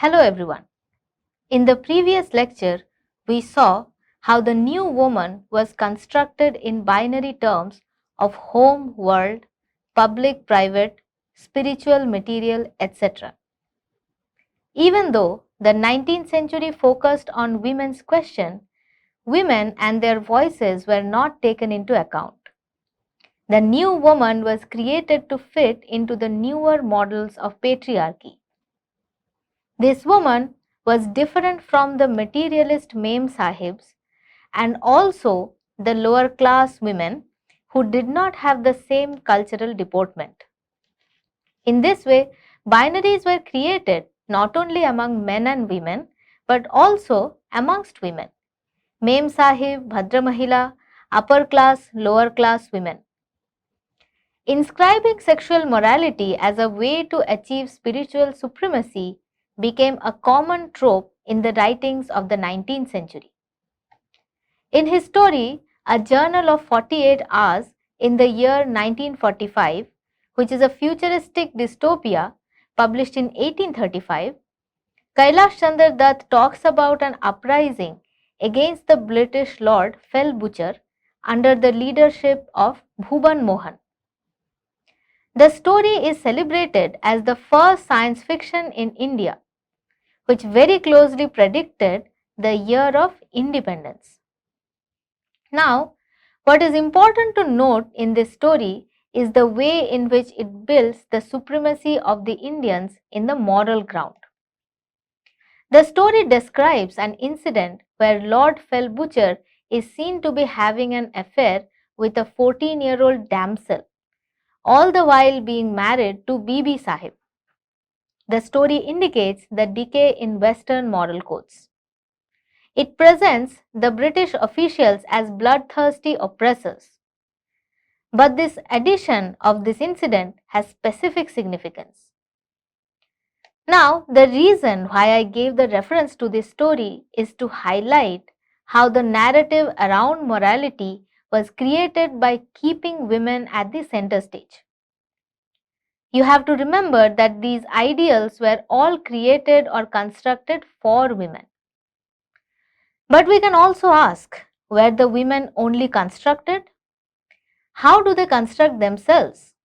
Hello everyone. In the previous lecture, we saw how the new woman was constructed in binary terms of home, world, public, private, spiritual, material, etc. Even though the 19th century focused on women's question, women and their voices were not taken into account. The new woman was created to fit into the newer models of patriarchy. This woman was different from the materialist Mem Sahibs and also the lower class women who did not have the same cultural deportment. In this way, binaries were created not only among men and women but also amongst women. Mem Sahib, Bhadra Mahila, upper class, lower class women. Inscribing sexual morality as a way to achieve spiritual supremacy became a common trope in the writings of the 19th century. In his story, A Journal of 48 Hours in the year 1945, which is a futuristic dystopia published in 1835, Kailash Chandra Dutt talks about an uprising against the British Lord Fell Butcher under the leadership of Bhuban Mohan. The story is celebrated as the first science fiction in India, which very closely predicted the year of independence. Now, what is important to note in this story is the way in which it builds the supremacy of the Indians in the moral ground. The story describes an incident where Lord Fell Butcher is seen to be having an affair with a 14-year-old damsel, all the while being married to Bibi Sahib. The story indicates the decay in Western moral codes. It presents the British officials as bloodthirsty oppressors. But this addition of this incident has specific significance. Now, the reason why I gave the reference to this story is to highlight how the narrative around morality was created by keeping women at the center stage. You have to remember that these ideals were all created or constructed for women. But we can also ask, were the women only constructed? How do they construct themselves?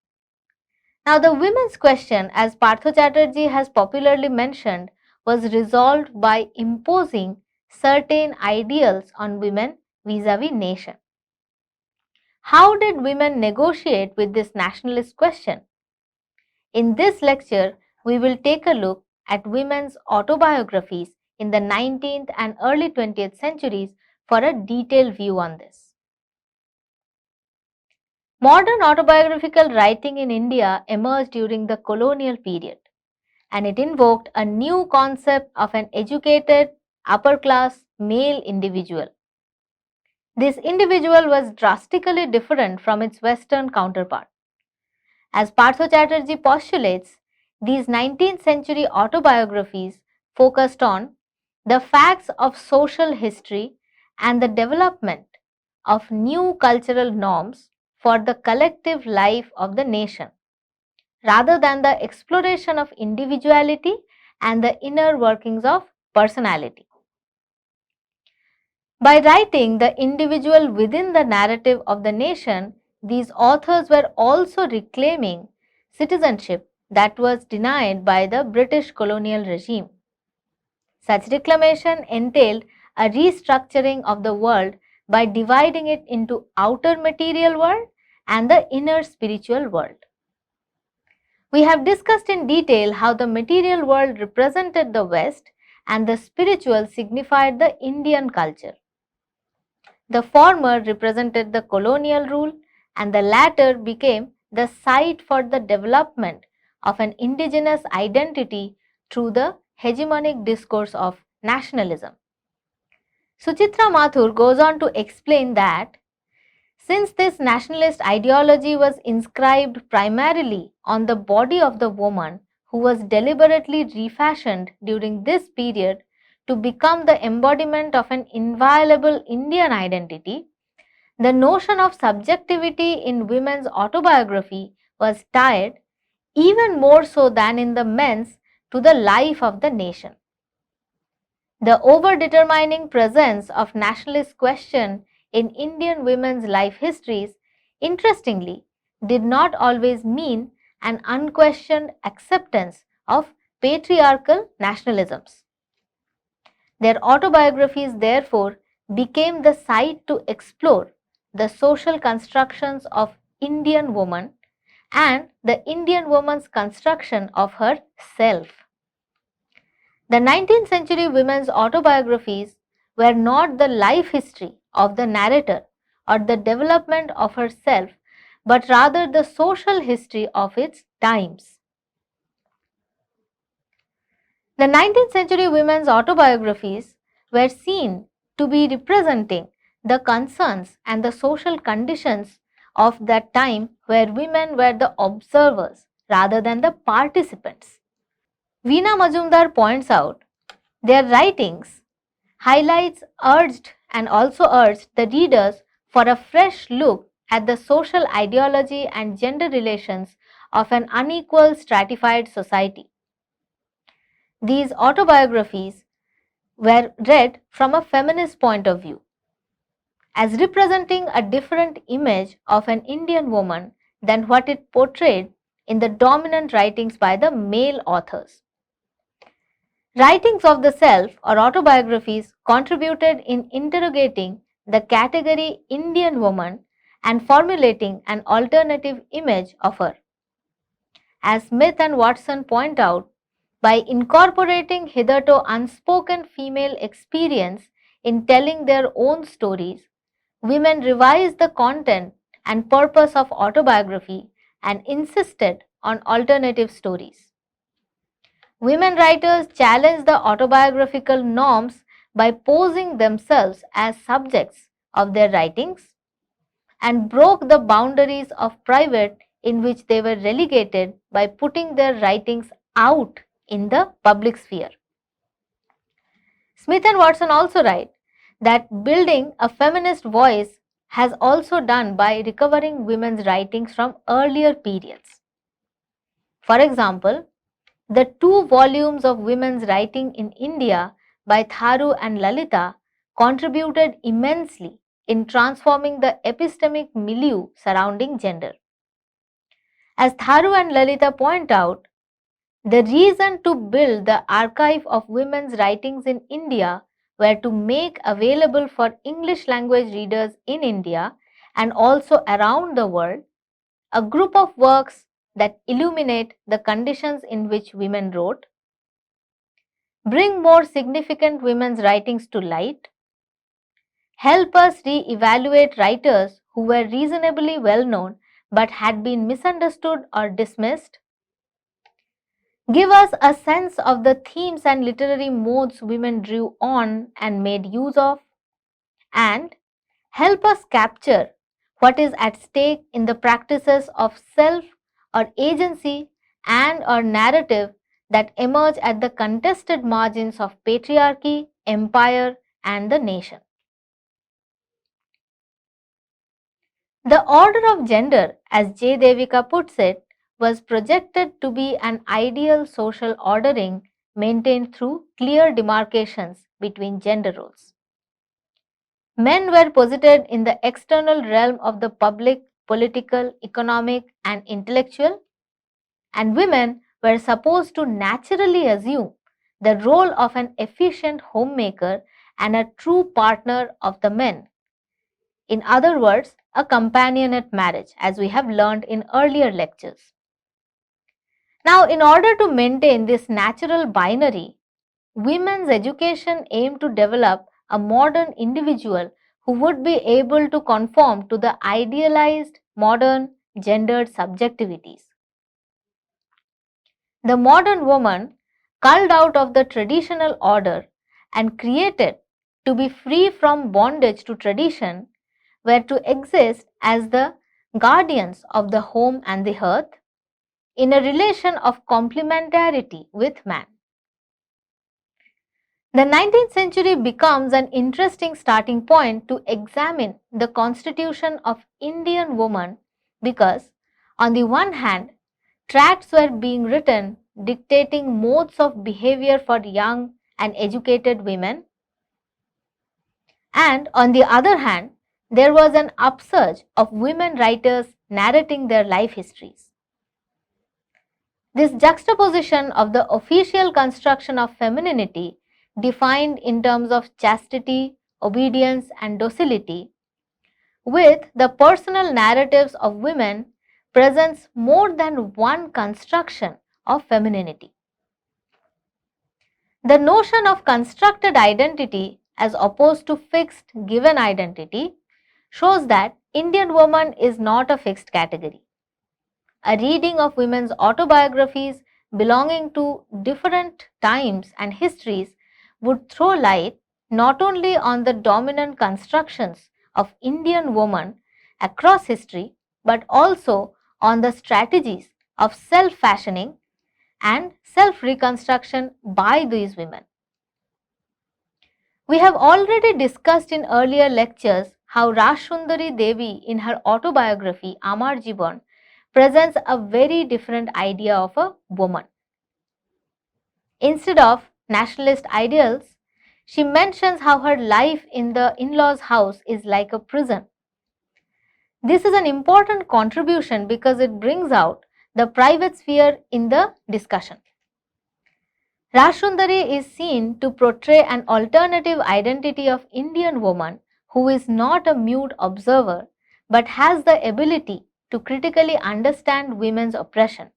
Now, the women's question, as Partho Chatterjee has popularly mentioned, was resolved by imposing certain ideals on women vis-a-vis nation. How did women negotiate with this nationalist question? In this lecture, we will take a look at women's autobiographies in the 19th and early 20th centuries for a detailed view on this. Modern autobiographical writing in India emerged during the colonial period, and it invoked a new concept of an educated, upper-class male individual. This individual was drastically different from its Western counterpart. As Partho Chatterjee postulates, these 19th century autobiographies focused on the facts of social history and the development of new cultural norms for the collective life of the nation, rather than the exploration of individuality and the inner workings of personality. By writing the individual within the narrative of the nation, these authors were also reclaiming citizenship that was denied by the British colonial regime. Such reclamation entailed a restructuring of the world by dividing it into outer material world and the inner spiritual world. We have discussed in detail how the material world represented the West and the spiritual signified the Indian culture. The former represented the colonial rule and the latter became the site for the development of an indigenous identity through the hegemonic discourse of nationalism. Suchitra Mathur goes on to explain that since this nationalist ideology was inscribed primarily on the body of the woman who was deliberately refashioned during this period to become the embodiment of an inviolable Indian identity, the notion of subjectivity in women's autobiography was tied, even more so than in the men's, to the life of the nation. The over-determining presence of nationalist question in Indian women's life histories, interestingly, did not always mean an unquestioned acceptance of patriarchal nationalisms. Their autobiographies, therefore, became the site to explore the social constructions of Indian woman and the Indian woman's construction of herself. The 19th century women's autobiographies were not the life history of the narrator or the development of herself, but rather the social history of its times. The 19th century women's autobiographies were seen to be representing the concerns and the social conditions of that time where women were the observers rather than the participants. Veena Majumdar points out their writings highlights urged and also urged the readers for a fresh look at the social ideology and gender relations of an unequal stratified society. These autobiographies were read from a feminist point of view as representing a different image of an Indian woman than what it portrayed in the dominant writings by the male authors. Writings of the self or autobiographies contributed in interrogating the category Indian woman and formulating an alternative image of her. As Smith and Watson point out, by incorporating hitherto unspoken female experience in telling their own stories, women revised the content and purpose of autobiography and insisted on alternative stories. Women writers challenged the autobiographical norms by posing themselves as subjects of their writings and broke the boundaries of private in which they were relegated by putting their writings out in the public sphere. Smith and Watson also write that building a feminist voice has also done by recovering women's writings from earlier periods. For example, the 2 volumes of women's writing in India by Tharu and Lalita contributed immensely in transforming the epistemic milieu surrounding gender. As Tharu and Lalita point out, the reason to build the archive of women's writings in India were to make available for English language readers in India and also around the world a group of works that illuminate the conditions in which women wrote, bring more significant women's writings to light, help us re-evaluate writers who were reasonably well known but had been misunderstood or dismissed, give us a sense of the themes and literary modes women drew on and made use of, and help us capture what is at stake in the practices of self or agency and or narrative that emerge at the contested margins of patriarchy, empire, and the nation. The order of gender, as J. Devika puts it, was projected to be an ideal social ordering maintained through clear demarcations between gender roles. Men were posited in the external realm of the public, political, economic, and intellectual, and women were supposed to naturally assume the role of an efficient homemaker and a true partner of the men. In other words, a companionate marriage, as we have learned in earlier lectures. Now, in order to maintain this natural binary, women's education aimed to develop a modern individual who would be able to conform to the idealized modern gendered subjectivities. The modern woman culled out of the traditional order and created to be free from bondage to tradition were to exist as the guardians of the home and the hearth in a relation of complementarity with man. The 19th century becomes an interesting starting point to examine the constitution of Indian woman because, on the one hand, tracts were being written dictating modes of behavior for young and educated women, and on the other hand, there was an upsurge of women writers narrating their life histories. This juxtaposition of the official construction of femininity, defined in terms of chastity, obedience, and docility, with the personal narratives of women, presents more than one construction of femininity. The notion of constructed identity as opposed to fixed given identity shows that Indian woman is not a fixed category. A reading of women's autobiographies belonging to different times and histories would throw light not only on the dominant constructions of Indian woman across history, but also on the strategies of self-fashioning and self-reconstruction by these women. We have already discussed in earlier lectures how Rashundari Devi in her autobiography Amar Jiban presents a very different idea of a woman. Instead of nationalist ideals, she mentions how her life in the in-laws' house is like a prison. This is an important contribution because it brings out the private sphere in the discussion. Rashundari is seen to portray an alternative identity of Indian woman who is not a mute observer but has the ability to critically understand women's oppression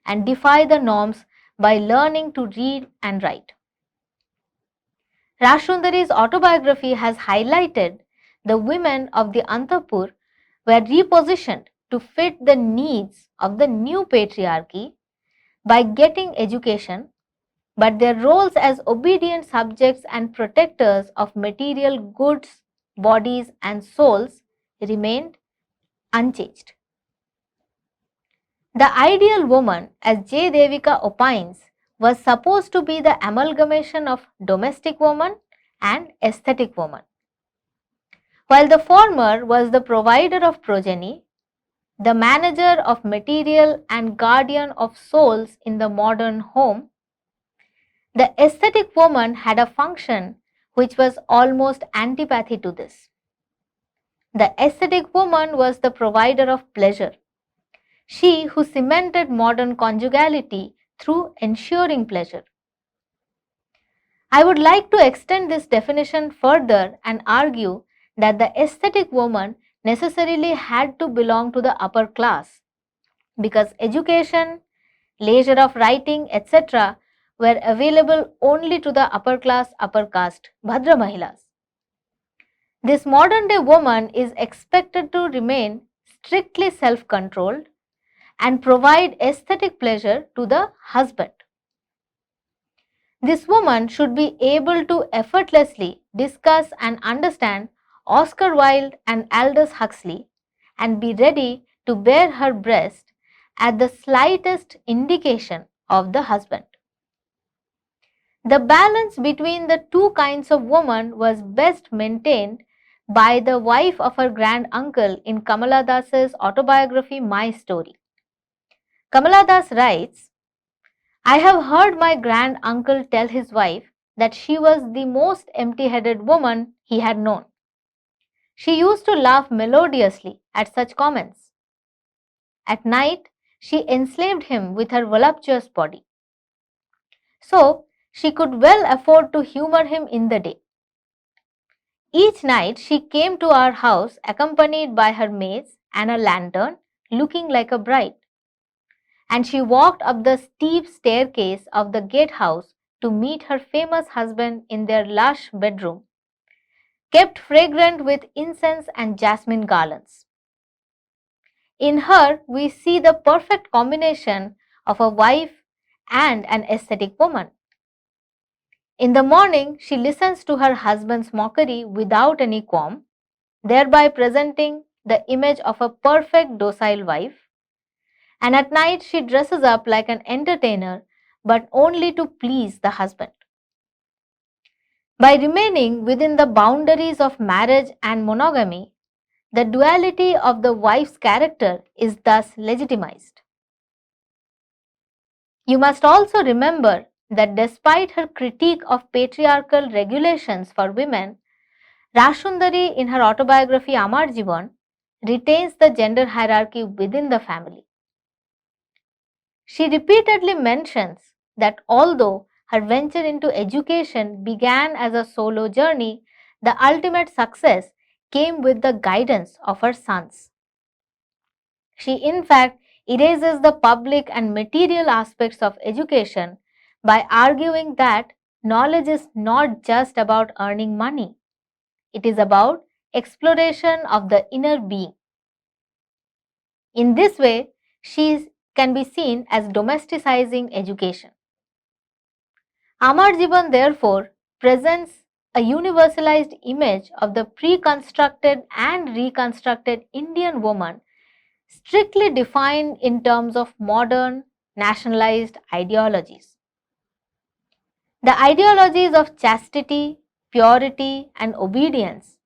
and defy the norms by learning to read and write. Rashundari's autobiography has highlighted the women of the Antapur were repositioned to fit the needs of the new patriarchy by getting education, but their roles as obedient subjects and protectors of material goods, bodies, and souls remained unchanged. The ideal woman, as J. Devika opines, was supposed to be the amalgamation of domestic woman and aesthetic woman. While the former was the provider of progeny, the manager of material and guardian of souls in the modern home, the aesthetic woman had a function which was almost antipathy to this. The aesthetic woman was the provider of pleasure, she who cemented modern conjugality through ensuring pleasure. I would like to extend this definition further and argue that the aesthetic woman necessarily had to belong to the upper class because education, leisure of writing, etc. were available only to the upper class, upper caste, Bhadra Mahilas. This modern day woman is expected to remain strictly self-controlled and provide aesthetic pleasure to the husband. This woman should be able to effortlessly discuss and understand Oscar Wilde and Aldous Huxley and be ready to bare her breast at the slightest indication of the husband. The balance between the two kinds of woman was best maintained by the wife of her grand uncle in Kamala Das's autobiography My Story. Kamala Das writes, I have heard my grand uncle tell his wife that she was the most empty-headed woman he had known. She used to laugh melodiously at such comments. At night, she enslaved him with her voluptuous body. So, she could well afford to humor him in the day. Each night, she came to our house accompanied by her maids and a lantern, looking like a bride. And she walked up the steep staircase of the gatehouse to meet her famous husband in their lush bedroom, kept fragrant with incense and jasmine garlands. In her, we see the perfect combination of a wife and an aesthetic woman. In the morning, she listens to her husband's mockery without any qualm, thereby presenting the image of a perfect docile wife. And at night, she dresses up like an entertainer, but only to please the husband. By remaining within the boundaries of marriage and monogamy, the duality of the wife's character is thus legitimized. You must also remember that despite her critique of patriarchal regulations for women, Rashundari in her autobiography Amar Jivan retains the gender hierarchy within the family. She repeatedly mentions that although her venture into education began as a solo journey, the ultimate success came with the guidance of her sons. She, in fact, erases the public and material aspects of education by arguing that knowledge is not just about earning money, it is about exploration of the inner being. In this way, she can be seen as domesticizing education. Amar Jivan, therefore, presents a universalized image of the pre-constructed and reconstructed Indian woman, strictly defined in terms of modern nationalized ideologies. The ideologies of chastity, purity, and obedience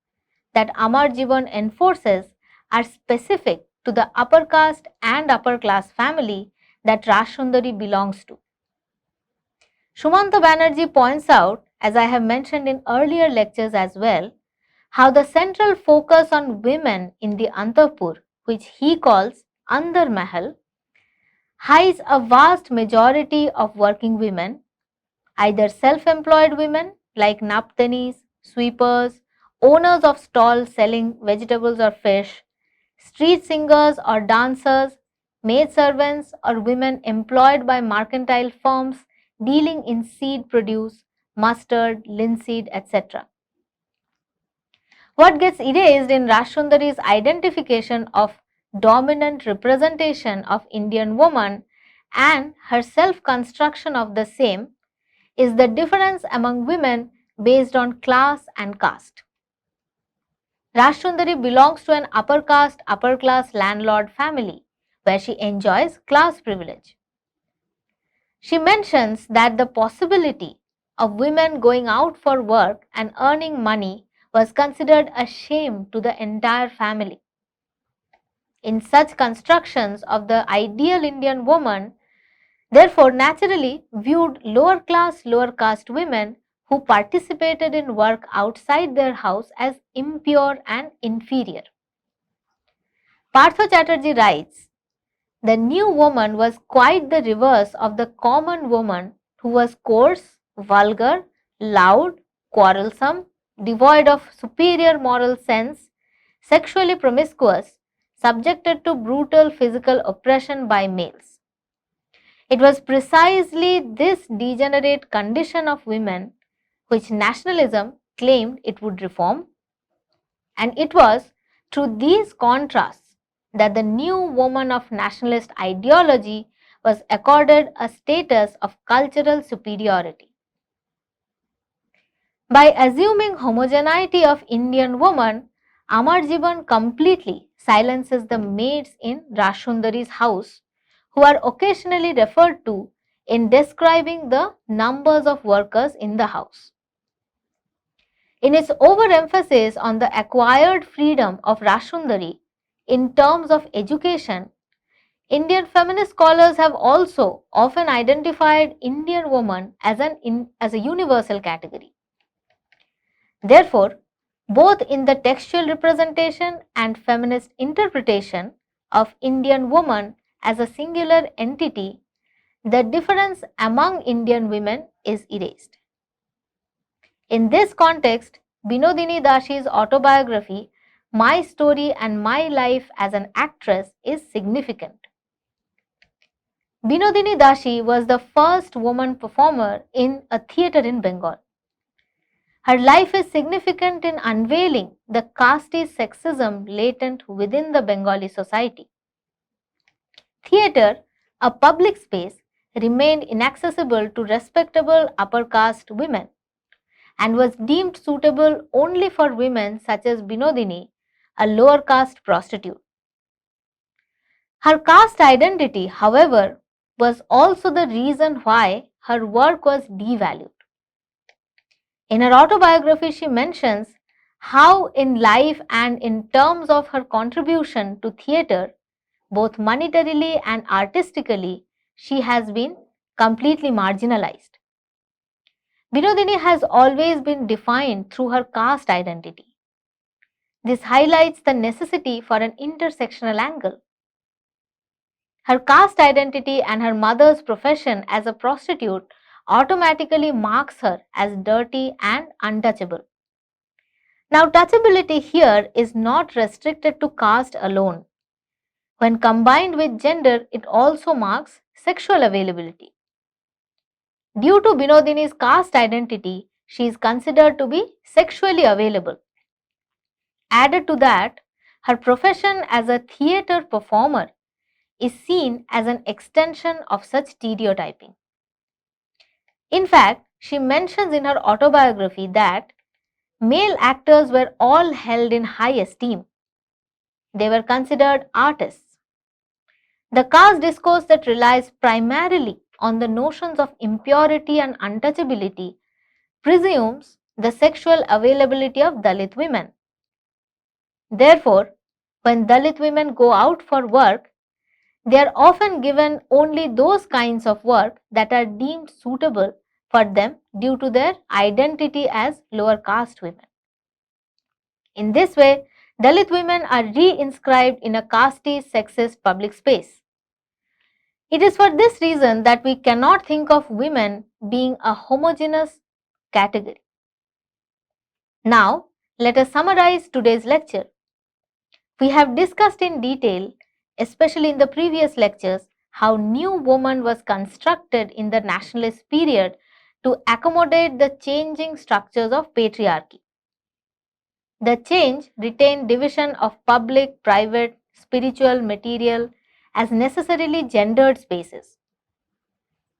that Amar Jivan enforces are specific to the upper caste and upper class family that Rashundari belongs to. Shumanta Banerjee points out, as I have mentioned in earlier lectures as well, how the central focus on women in the Antapur, which he calls Andar Mahal, hides a vast majority of working women, either self-employed women like naptanis, sweepers, owners of stalls selling vegetables or fish, street singers or dancers, maidservants or women employed by mercantile firms dealing in seed produce, mustard, linseed, etc. What gets erased in Rashundari's identification of dominant representation of Indian woman and her self-construction of the same is the difference among women based on class and caste. Rashundari belongs to an upper caste, upper class landlord family where she enjoys class privilege. She mentions that the possibility of women going out for work and earning money was considered a shame to the entire family. In such constructions of the ideal Indian woman, therefore naturally viewed lower class, lower caste women who participated in work outside their house as impure and inferior. Partha Chatterjee writes, the new woman was quite the reverse of the common woman who was coarse, vulgar, loud, quarrelsome, devoid of superior moral sense, sexually promiscuous, subjected to brutal physical oppression by males. It was precisely this degenerate condition of women which nationalism claimed it would reform, and it was through these contrasts that the new woman of nationalist ideology was accorded a status of cultural superiority. By assuming homogeneity of Indian woman, Amar Jivan completely silences the maids in Rashundari's house, who are occasionally referred to in describing the numbers of workers in the house. In its overemphasis on the acquired freedom of Rashundari in terms of education, Indian feminist scholars have also often identified Indian woman as a universal category. Therefore, both in the textual representation and feminist interpretation of Indian woman as a singular entity, the difference among Indian women is erased. In this context, Binodini Dashi's autobiography, My Story and My Life as an Actress, is significant. Binodini Dashi was the first woman performer in a theatre in Bengal. Her life is significant in unveiling the caste sexism latent within the Bengali society. Theatre, a public space, remained inaccessible to respectable upper caste women and was deemed suitable only for women such as Binodini, a lower caste prostitute. Her caste identity, however, was also the reason why her work was devalued. In her autobiography, she mentions how in life and in terms of her contribution to theatre, both monetarily and artistically, she has been completely marginalized. Binodini has always been defined through her caste identity. This highlights the necessity for an intersectional angle. Her caste identity and her mother's profession as a prostitute automatically marks her as dirty and untouchable. Now, touchability here is not restricted to caste alone. When combined with gender, it also marks sexual availability. Due to Binodini's caste identity, she is considered to be sexually available. Added to that, her profession as a theatre performer is seen as an extension of such stereotyping. In fact, she mentions in her autobiography that male actors were all held in high esteem. They were considered artists. The caste discourse that relies primarily on the notions of impurity and untouchability presumes the sexual availability of Dalit women. Therefore, when Dalit women go out for work, they are often given only those kinds of work that are deemed suitable for them due to their identity as lower caste women. In this way, Dalit women are re-inscribed in a caste sexist public space. It is for this reason that we cannot think of women being a homogeneous category. Now, let us summarize today's lecture. We have discussed in detail, especially in the previous lectures, how New Woman was constructed in the nationalist period to accommodate the changing structures of patriarchy. The change retained division of public, private, spiritual, material as necessarily gendered spaces.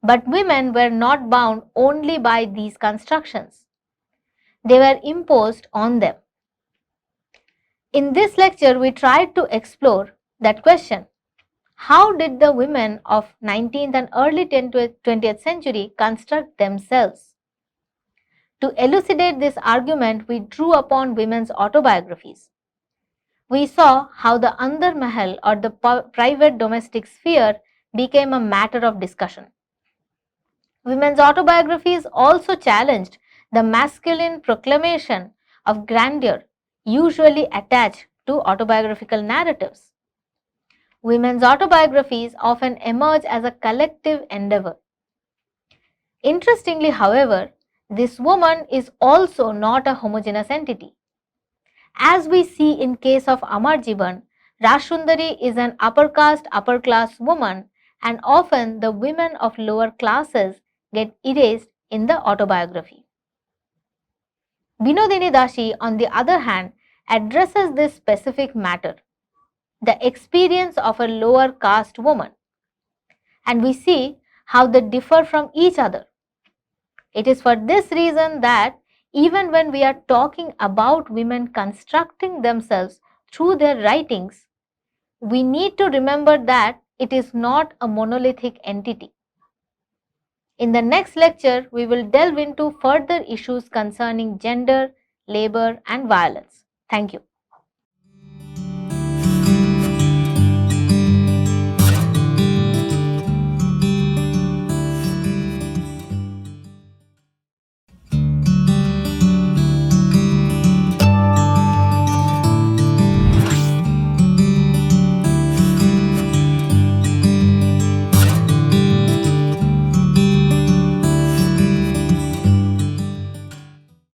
But women were not bound only by these constructions. They were imposed on them. In this lecture, we tried to explore that question. How did the women of 19th and early 20th century construct themselves? To elucidate this argument, we drew upon women's autobiographies. We saw how the Andar Mahal or the private domestic sphere became a matter of discussion. Women's autobiographies also challenged the masculine proclamation of grandeur usually attached to autobiographical narratives. Women's autobiographies often emerge as a collective endeavor. Interestingly, however, this woman is also not a homogeneous entity. As we see in case of Amar Jiban, Rashundari is an upper class woman, and often the women of lower classes get erased in the autobiography. Binodini Dashi, on the other hand, addresses this specific matter, the experience of a lower caste woman, and we see how they differ from each other. It is for this reason that even when we are talking about women constructing themselves through their writings, we need to remember that it is not a monolithic entity. In the next lecture, we will delve into further issues concerning gender, labor, and violence. Thank you.